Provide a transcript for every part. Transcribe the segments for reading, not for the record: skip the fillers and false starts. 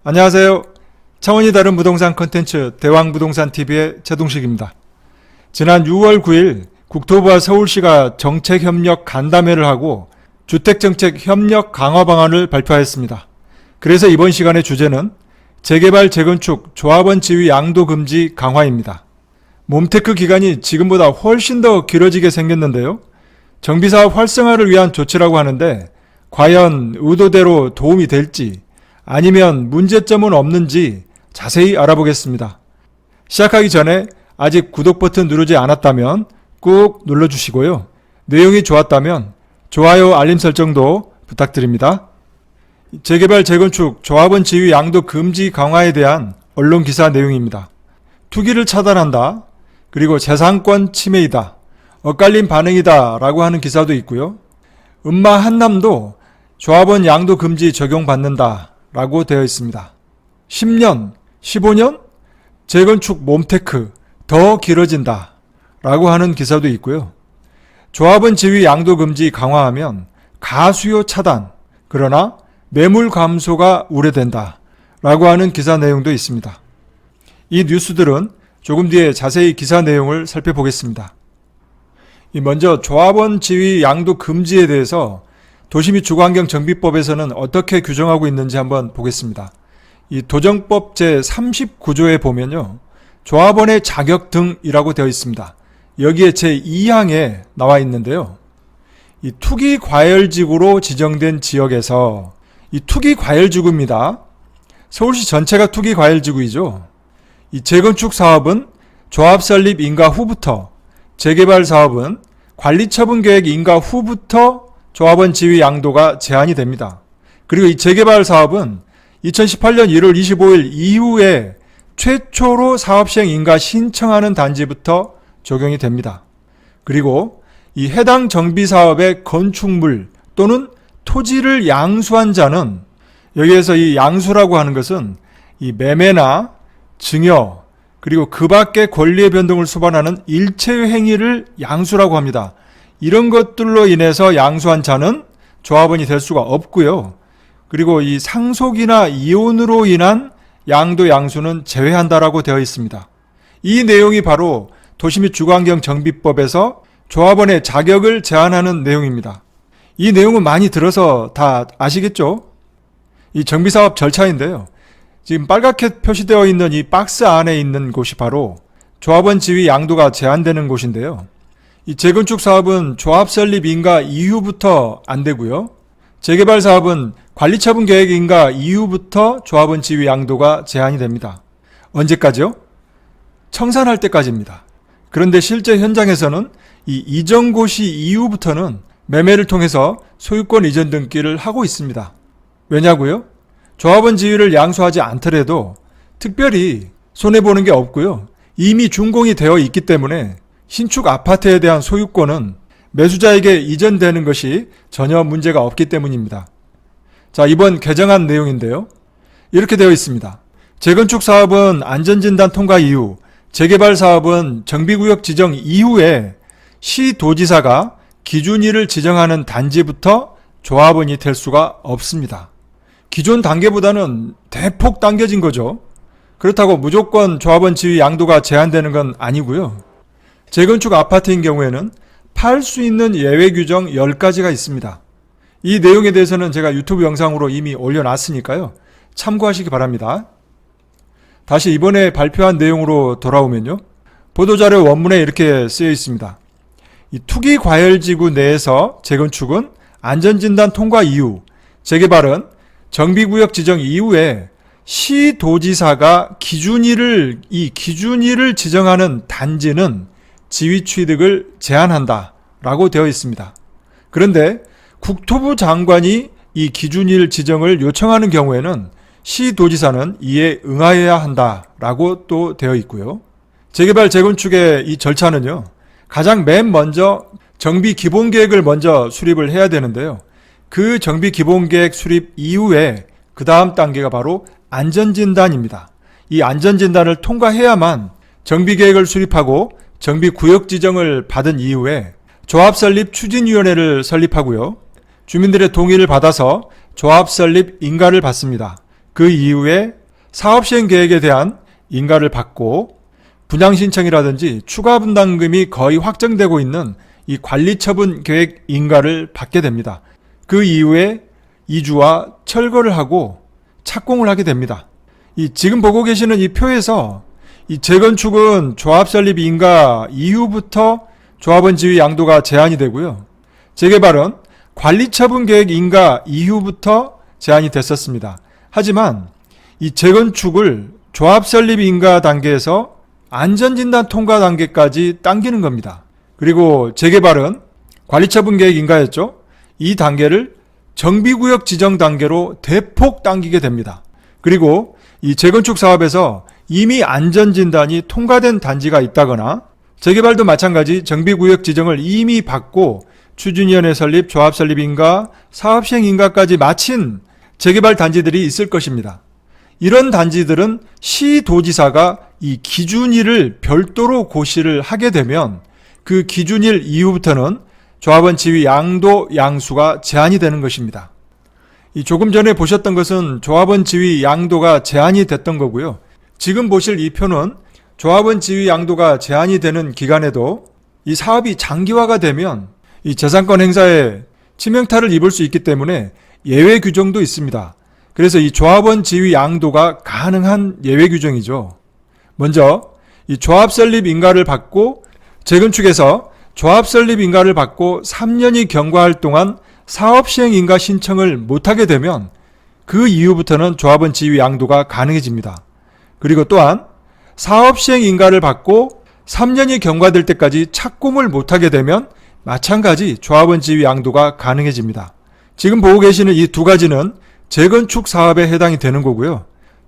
안녕하세요. 차원이 다른 부동산 콘텐츠 대왕부동산TV의 최동식입니다. 지난 6월 9일 국토부와 서울시가 정책협력 간담회를 하고 주택정책 협력 강화 방안을 발표하였습니다. 그래서 이번 시간의 주제는 재개발, 재건축, 조합원 지위 양도 금지 강화입니다. 몸테크 기간이 지금보다 훨씬 더 길어지게 생겼는데요. 정비사업 활성화를 위한 조치라고 하는데 과연 의도대로 도움이 될지 아니면 문제점은 없는지 자세히 알아보겠습니다. 시작하기 전에 아직 구독 버튼 누르지 않았다면 꾹 눌러주시고요. 내용이 좋았다면 좋아요, 알림 설정도 부탁드립니다. 재개발, 재건축, 조합원 지위 양도 금지 강화에 대한 언론 기사 내용입니다. 투기를 차단한다, 그리고 재산권 침해이다, 엇갈린 반응이다 라고 하는 기사도 있고요. 음마 한남도 조합원 양도 금지 적용받는다 라고 되어 있습니다. 10년, 15년? 재건축 몸테크 더 길어진다 라고 하는 기사도 있고요. 조합원 지위 양도 금지 강화하면 가수요 차단, 그러나 매물 감소가 우려된다 라고 하는 기사 내용도 있습니다. 이 뉴스들은 조금 뒤에 자세히 기사 내용을 살펴보겠습니다. 먼저 조합원 지위 양도 금지에 대해서 도시및 주거환경정비법에서는 어떻게 규정하고 있는지 한번 보겠습니다. 이 도정법 제39조에 보면요, 조합원의 자격 등이라고 되어 있습니다. 여기에 제2항에 나와 있는데요. 이 투기과열지구로 지정된 지역에서, 이 투기과열지구입니다. 서울시 전체가 투기과열지구이죠. 이 재건축 사업은 조합 설립 인가 후부터, 재개발 사업은 관리처분 계획 인가 후부터 조합원 지위 양도가 제한이 됩니다. 그리고 이 재개발 사업은 2018년 1월 25일 이후에 최초로 사업시행 인가 신청하는 단지부터 적용이 됩니다. 그리고 이 해당 정비사업의 건축물 또는 토지를 양수한 자는, 여기에서 이 양수라고 하는 것은 이 매매나 증여 그리고 그 밖의 권리의 변동을 수반하는 일체의 행위를 양수라고 합니다. 이런 것들로 인해서 양수한 자는 조합원이 될 수가 없고요. 그리고 이 상속이나 이혼으로 인한 양도 양수는 제외한다라고 되어 있습니다. 이 내용이 바로 도시및 주거환경정비법에서 조합원의 자격을 제한하는 내용입니다. 이 내용은 많이 들어서 다 아시겠죠? 이 정비사업 절차인데요. 지금 빨갛게 표시되어 있는 이 박스 안에 있는 곳이 바로 조합원 지위 양도가 제한되는 곳인데요. 이 재건축 사업은 조합 설립 인가 이후부터 안 되고요. 재개발 사업은 관리처분 계획 인가 이후부터 조합원 지위 양도가 제한이 됩니다. 언제까지요? 청산할 때까지입니다. 그런데 실제 현장에서는 이 이전 고시 이후부터는 매매를 통해서 소유권 이전 등기를 하고 있습니다. 왜냐고요? 조합원 지위를 양수하지 않더라도 특별히 손해보는 게 없고요. 이미 준공이 되어 있기 때문에 신축 아파트에 대한 소유권은 매수자에게 이전되는 것이 전혀 문제가 없기 때문입니다. 자, 이번 개정안 내용인데요. 이렇게 되어 있습니다. 재건축 사업은 안전진단 통과 이후, 재개발 사업은 정비구역 지정 이후에 시도지사가 기준일을 지정하는 단지부터 조합원이 될 수가 없습니다. 기존 단계보다는 대폭 당겨진 거죠. 그렇다고 무조건 조합원 지위 양도가 제한되는 건 아니고요. 재건축 아파트인 경우에는 팔 수 있는 예외 규정 10가지가 있습니다. 이 내용에 대해서는 제가 유튜브 영상으로 이미 올려놨으니까요. 참고하시기 바랍니다. 다시 이번에 발표한 내용으로 돌아오면요. 보도자료 원문에 이렇게 쓰여 있습니다. 이 투기과열지구 내에서 재건축은 안전진단 통과 이후, 재개발은 정비구역 지정 이후에 시도지사가 기준일을 지정하는 단지는 지위 취득을 제한한다 라고 되어 있습니다. 그런데 국토부 장관이 이 기준일 지정을 요청하는 경우에는 시도지사는 이에 응하여야 한다 라고 또 되어 있고요. 재개발, 재건축의 이 절차는요, 가장 맨 먼저 정비 기본계획을 먼저 수립을 해야 되는데요. 그 정비 기본계획 수립 이후에 그 다음 단계가 바로 안전진단입니다. 이 안전진단을 통과해야만 정비계획을 수립하고 정비구역 지정을 받은 이후에 조합설립 추진위원회를 설립하고요. 주민들의 동의를 받아서 조합설립 인가를 받습니다. 그 이후에 사업시행 계획에 대한 인가를 받고 분양 신청이라든지 추가 분담금이 거의 확정되고 있는 이 관리처분 계획 인가를 받게 됩니다. 그 이후에 이주와 철거를 하고 착공을 하게 됩니다. 이 지금 보고 계시는 이 표에서 이 재건축은 조합 설립 인가 이후부터 조합원 지위 양도가 제한이 되고요. 재개발은 관리처분 계획 인가 이후부터 제한이 됐었습니다. 하지만 이 재건축을 조합 설립 인가 단계에서 안전진단 통과 단계까지 당기는 겁니다. 그리고 재개발은 관리처분 계획 인가였죠. 이 단계를 정비구역 지정 단계로 대폭 당기게 됩니다. 그리고 이 재건축 사업에서 이미 안전진단이 통과된 단지가 있다거나 재개발도 마찬가지 정비구역 지정을 이미 받고 추진위원회 설립, 조합 설립 인가, 사업시행 인가까지 마친 재개발 단지들이 있을 것입니다. 이런 단지들은 시도지사가 이 기준일을 별도로 고시를 하게 되면 그 기준일 이후부터는 조합원 지위 양도 양수가 제한이 되는 것입니다. 이 조금 전에 보셨던 것은 조합원 지위 양도가 제한이 됐던 거고요. 지금 보실 이 표는 조합원 지위 양도가 제한이 되는 기간에도 이 사업이 장기화가 되면 이 재산권 행사에 치명타를 입을 수 있기 때문에 예외 규정도 있습니다. 그래서 이 조합원 지위 양도가 가능한 예외 규정이죠. 먼저 이 조합 설립 인가를 받고 재건축에서 조합 설립 인가를 받고 3년이 경과할 동안 사업시행 인가 신청을 못하게 되면 그 이후부터는 조합원 지위 양도가 가능해집니다. 그리고 또한 사업시행 인가를 받고 3년이 경과될 때까지 착공을 못하게 되면 마찬가지 조합원 지위 양도가 가능해집니다. 지금 보고 계시는 이 두 가지는 재건축 사업에 해당이 되는 거고요.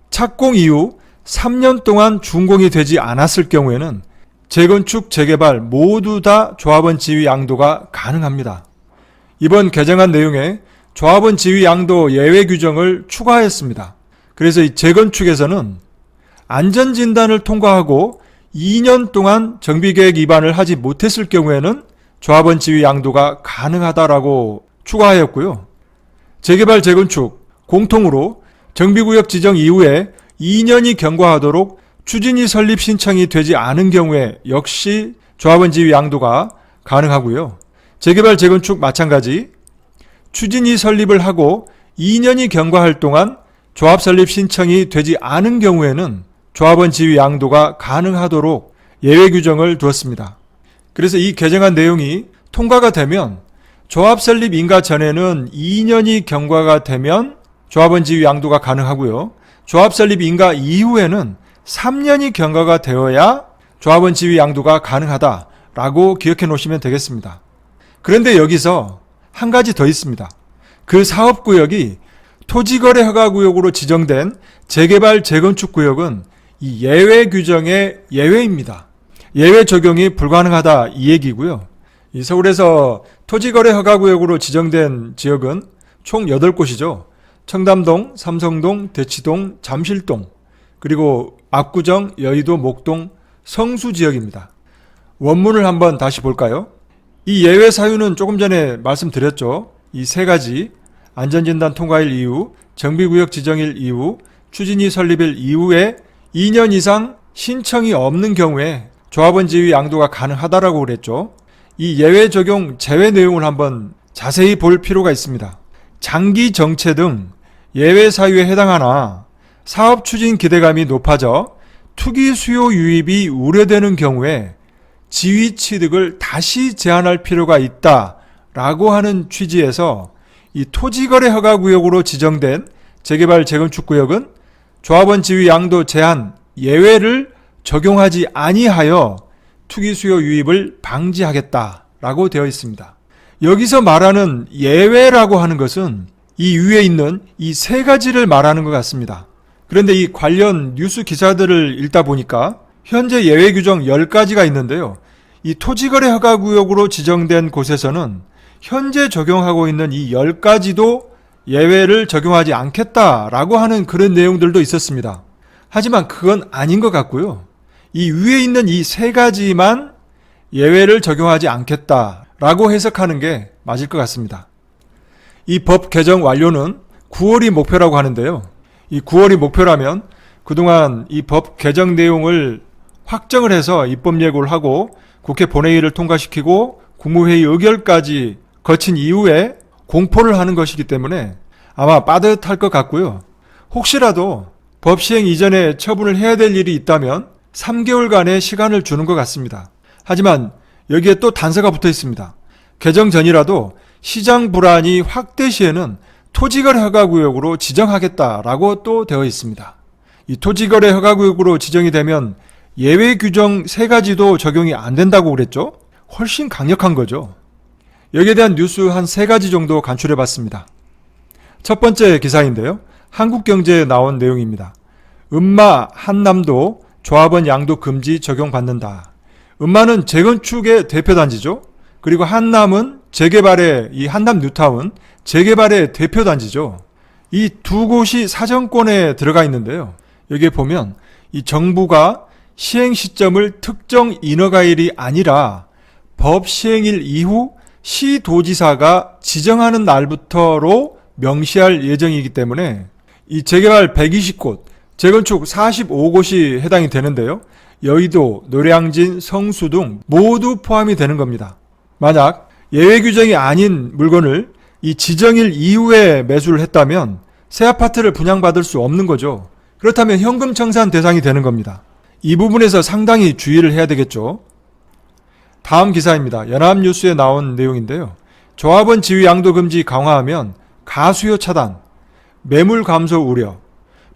착공 이후 3년 동안 준공이 되지 않았을 경우에는 재건축, 재개발 모두 다 조합원 지위 양도가 가능합니다. 이번 개정안 내용에 조합원 지위 양도 예외 규정을 추가했습니다. 그래서 이 재건축에서는 안전진단을 통과하고 2년 동안 정비계획 위반을 하지 못했을 경우에는 조합원 지위 양도가 가능하다라고 추가하였고요. 재개발, 재건축 공통으로 정비구역 지정 이후에 2년이 경과하도록 추진위 설립 신청이 되지 않은 경우에 역시 조합원 지위 양도가 가능하고요. 재개발, 재건축 마찬가지 추진위 설립을 하고 2년이 경과할 동안 조합 설립 신청이 되지 않은 경우에는 조합원 지위 양도가 가능하도록 예외 규정을 두었습니다. 그래서 이 개정안 내용이 통과가 되면 조합 설립 인가 전에는 2년이 경과가 되면 조합원 지위 양도가 가능하고요. 조합 설립 인가 이후에는 3년이 경과가 되어야 조합원 지위 양도가 가능하다라고 기억해 놓으시면 되겠습니다. 그런데 여기서 한 가지 더 있습니다. 그 사업구역이 토지거래 허가구역으로 지정된 재개발, 재건축 구역은 이 예외 규정의 예외입니다. 예외 적용이 불가능하다 이 얘기고요. 이 서울에서 토지거래 허가구역으로 지정된 지역은 총 8곳이죠. 청담동, 삼성동, 대치동, 잠실동, 그리고 압구정, 여의도, 목동, 성수 지역입니다. 원문을 한번 다시 볼까요? 이 예외 사유는 조금 전에 말씀드렸죠. 이 세 가지 안전진단 통과일 이후, 정비구역 지정일 이후, 추진위 설립일 이후에 2년 이상 신청이 없는 경우에 조합원 지위 양도가 가능하다라고 그랬죠. 이 예외 적용 제외 내용을 한번 자세히 볼 필요가 있습니다. 장기 정체 등 예외 사유에 해당하나 사업 추진 기대감이 높아져 투기 수요 유입이 우려되는 경우에 지위 취득을 다시 제한할 필요가 있다라고 하는 취지에서 이 토지거래 허가구역으로 지정된 재개발, 재건축 구역은 조합원 지위 양도 제한 예외를 적용하지 아니하여 투기 수요 유입을 방지하겠다라고 되어 있습니다. 여기서 말하는 예외라고 하는 것은 이 위에 있는 이 세 가지를 말하는 것 같습니다. 그런데 이 관련 뉴스 기사들을 읽다 보니까 현재 예외 규정 10가지가 있는데요. 이 토지거래 허가구역으로 지정된 곳에서는 현재 적용하고 있는 이 10가지도 예외를 적용하지 않겠다라고 하는 그런 내용들도 있었습니다. 하지만 그건 아닌 것 같고요. 이 위에 있는 이 세 가지만 예외를 적용하지 않겠다라고 해석하는 게 맞을 것 같습니다. 이 법 개정 완료는 9월이 목표라고 하는데요. 이 9월이 목표라면 그동안 이 법 개정 내용을 확정을 해서 입법 예고를 하고 국회 본회의를 통과시키고 국무회의 의결까지 거친 이후에 공포를 하는 것이기 때문에 아마 빠듯할 것 같고요. 혹시라도 법 시행 이전에 처분을 해야 될 일이 있다면 3개월간의 시간을 주는 것 같습니다. 하지만 여기에 또 단서가 붙어 있습니다. 개정 전이라도 시장 불안이 확대 시에는 토지거래 허가구역으로 지정하겠다라고 또 되어 있습니다. 이 토지거래 허가구역으로 지정이 되면 예외 규정 3가지도 적용이 안 된다고 그랬죠? 훨씬 강력한 거죠. 여기에 대한 뉴스 한 3가지 정도 간추려 봤습니다. 첫 번째 기사인데요. 한국경제에 나온 내용입니다. 음마 한남도 조합원 양도 금지 적용받는다. 음마는 재건축의 대표단지죠. 그리고 한남은 재개발의 이 한남 뉴타운 재개발의 대표단지죠. 이 두 곳이 사정권에 들어가 있는데요. 여기에 보면 이 정부가 시행 시점을 특정 인허가일이 아니라 법 시행일 이후 시도지사가 지정하는 날부터로 명시할 예정이기 때문에 이 재개발 120곳, 재건축 45곳이 해당이 되는데요. 여의도, 노량진, 성수 등 모두 포함이 되는 겁니다. 만약 예외 규정이 아닌 물건을 이 지정일 이후에 매수를 했다면 새 아파트를 분양받을 수 없는 거죠. 그렇다면 현금 청산 대상이 되는 겁니다. 이 부분에서 상당히 주의를 해야 되겠죠. 다음 기사입니다. 연합뉴스에 나온 내용인데요. 조합원 지위 양도 금지 강화하면 가수요 차단, 매물 감소 우려.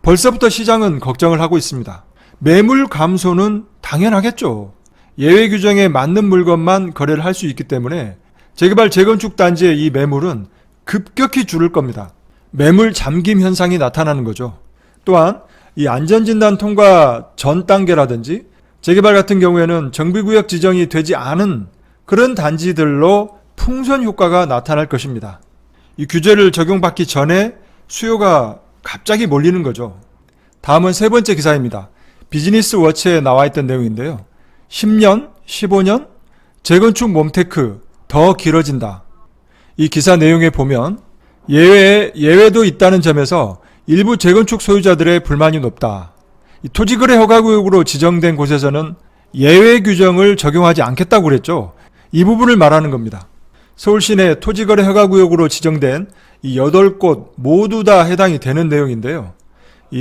벌써부터 시장은 걱정을 하고 있습니다. 매물 감소는 당연하겠죠. 예외 규정에 맞는 물건만 거래를 할 수 있기 때문에 재개발 재건축 단지의 이 매물은 급격히 줄을 겁니다. 매물 잠김 현상이 나타나는 거죠. 또한 이 안전진단 통과 전 단계라든지 재개발 같은 경우에는 정비구역 지정이 되지 않은 그런 단지들로 풍선 효과가 나타날 것입니다. 이 규제를 적용받기 전에 수요가 갑자기 몰리는 거죠. 다음은 세 번째 기사입니다. 비즈니스 워치에 나와 있던 내용인데요. 10년, 15년, 재건축 몸테크 더 길어진다. 이 기사 내용에 보면 예외도 있다는 점에서 일부 재건축 소유자들의 불만이 높다. 이 토지거래 허가구역으로 지정된 곳에서는 예외 규정을 적용하지 않겠다고 그랬죠. 이 부분을 말하는 겁니다. 서울시내 토지거래 허가구역으로 지정된 이 8곳 모두 다 해당이 되는 내용인데요.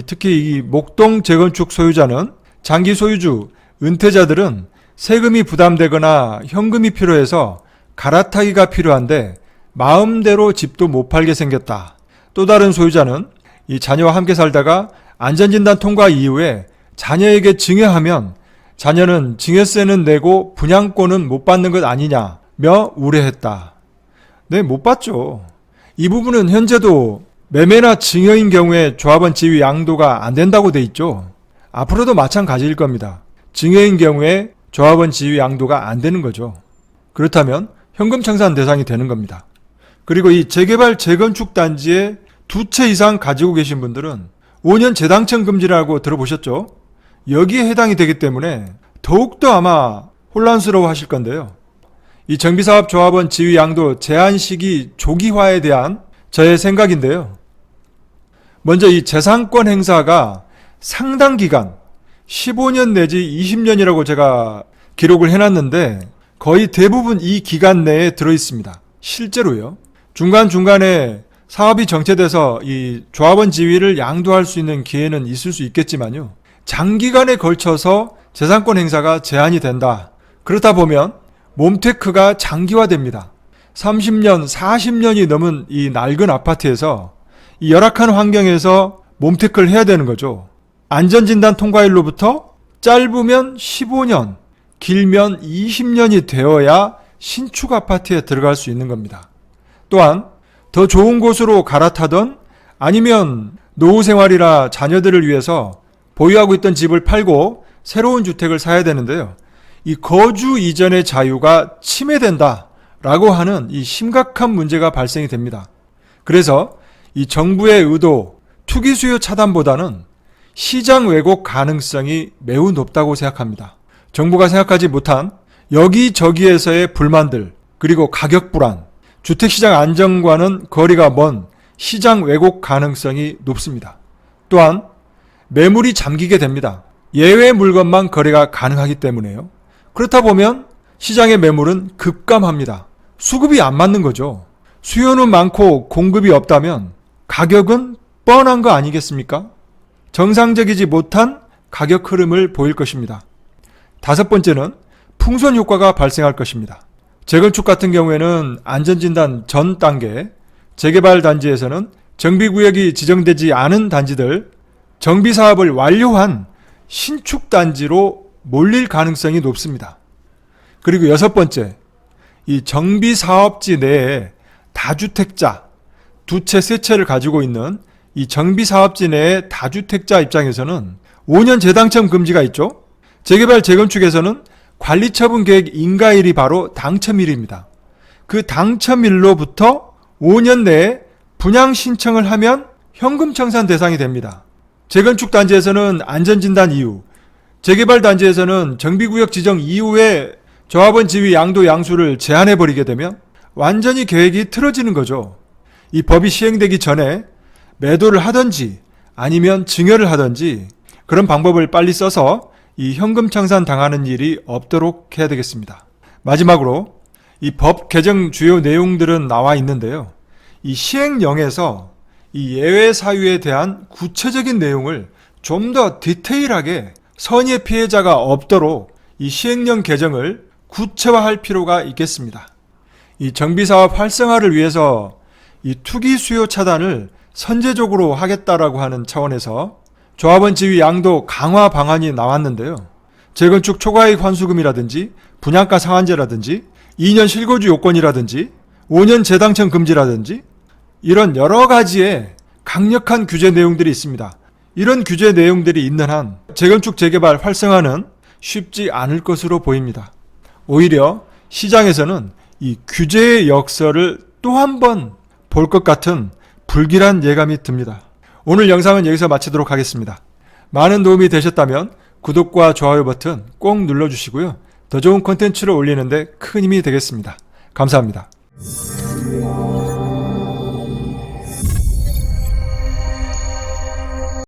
특히 이 목동 재건축 소유자는 장기 소유주, 은퇴자들은 세금이 부담되거나 현금이 필요해서 갈아타기가 필요한데 마음대로 집도 못 팔게 생겼다. 또 다른 소유자는 이 자녀와 함께 살다가 안전진단 통과 이후에 자녀에게 증여하면 자녀는 증여세는 내고 분양권은 못 받는 것 아니냐며 우려했다. 네, 못 받죠. 이 부분은 현재도 매매나 증여인 경우에 조합원 지위 양도가 안 된다고 돼 있죠. 앞으로도 마찬가지일 겁니다. 증여인 경우에 조합원 지위 양도가 안 되는 거죠. 그렇다면 현금 청산 대상이 되는 겁니다. 그리고 이 재개발 재건축 단지에 2채 이상 가지고 계신 분들은 5년 재당첨 금지라고 들어보셨죠? 여기에 해당이 되기 때문에 더욱더 아마 혼란스러워 하실 건데요. 이 정비사업 조합원 지위 양도 제한 시기 조기화에 대한 저의 생각인데요. 먼저 이 재산권 행사가 상당 기간 15년 내지 20년이라고 제가 기록을 해놨는데 거의 대부분 이 기간 내에 들어있습니다. 실제로요. 중간중간에 사업이 정체돼서 이 조합원 지위를 양도할 수 있는 기회는 있을 수 있겠지만요. 장기간에 걸쳐서 재산권 행사가 제한이 된다. 그렇다 보면 몸테크가 장기화됩니다. 30년, 40년이 넘은 이 낡은 아파트에서 이 열악한 환경에서 몸테크를 해야 되는 거죠. 안전진단 통과일로부터 짧으면 15년, 길면 20년이 되어야 신축 아파트에 들어갈 수 있는 겁니다. 또한 더 좋은 곳으로 갈아타던 아니면 노후 생활이나 자녀들을 위해서 보유하고 있던 집을 팔고 새로운 주택을 사야 되는데요. 이 거주 이전의 자유가 침해된다라고 하는 이 심각한 문제가 발생이 됩니다. 그래서 이 정부의 의도, 투기 수요 차단보다는 시장 왜곡 가능성이 매우 높다고 생각합니다. 정부가 생각하지 못한 여기저기에서의 불만들, 그리고 가격 불안, 주택시장 안정과는 거리가 먼 시장 왜곡 가능성이 높습니다. 또한 매물이 잠기게 됩니다. 예외 물건만 거래가 가능하기 때문에요. 그렇다 보면 시장의 매물은 급감합니다. 수급이 안 맞는 거죠. 수요는 많고 공급이 없다면 가격은 뻔한 거 아니겠습니까? 정상적이지 못한 가격 흐름을 보일 것입니다. 다섯 번째는 풍선 효과가 발생할 것입니다. 재건축 같은 경우에는 안전진단 전 단계, 재개발 단지에서는 정비구역이 지정되지 않은 단지들, 정비사업을 완료한 신축 단지로 몰릴 가능성이 높습니다. 그리고 여섯 번째, 이 정비사업지 내에 다주택자, 두 채, 세 채를 가지고 있는 이 정비사업지 내의 다주택자 입장에서는 5년 재당첨 금지가 있죠. 재개발 재건축에서는 관리처분 계획 인가일이 바로 당첨일입니다. 그 당첨일로부터 5년 내에 분양 신청을 하면 현금 청산 대상이 됩니다. 재건축 단지에서는 안전진단 이후, 재개발 단지에서는 정비구역 지정 이후에 조합원 지위 양도 양수를 제한해버리게 되면 완전히 계획이 틀어지는 거죠. 이 법이 시행되기 전에 매도를 하든지 아니면 증여를 하든지 그런 방법을 빨리 써서 이 현금 청산 당하는 일이 없도록 해야 되겠습니다. 마지막으로 이 법 개정 주요 내용들은 나와 있는데요. 이 시행령에서 이 예외 사유에 대한 구체적인 내용을 좀 더 디테일하게 선의의 피해자가 없도록 이 시행령 개정을 구체화할 필요가 있겠습니다. 이 정비사업 활성화를 위해서 이 투기 수요 차단을 선제적으로 하겠다라고 하는 차원에서 조합원 지위 양도 강화 방안이 나왔는데요. 재건축 초과이익 환수금이라든지 분양가 상한제라든지 2년 실거주 요건이라든지 5년 재당첨 금지라든지 이런 여러 가지의 강력한 규제 내용들이 있습니다. 이런 규제 내용들이 있는 한 재건축 재개발 활성화는 쉽지 않을 것으로 보입니다. 오히려 시장에서는 이 규제의 역설을 또 한 번 볼 것 같은 불길한 예감이 듭니다. 오늘 영상은 여기서 마치도록 하겠습니다. 많은 도움이 되셨다면 구독과 좋아요 버튼 꼭 눌러주시고요. 더 좋은 콘텐츠를 올리는데 큰 힘이 되겠습니다. 감사합니다.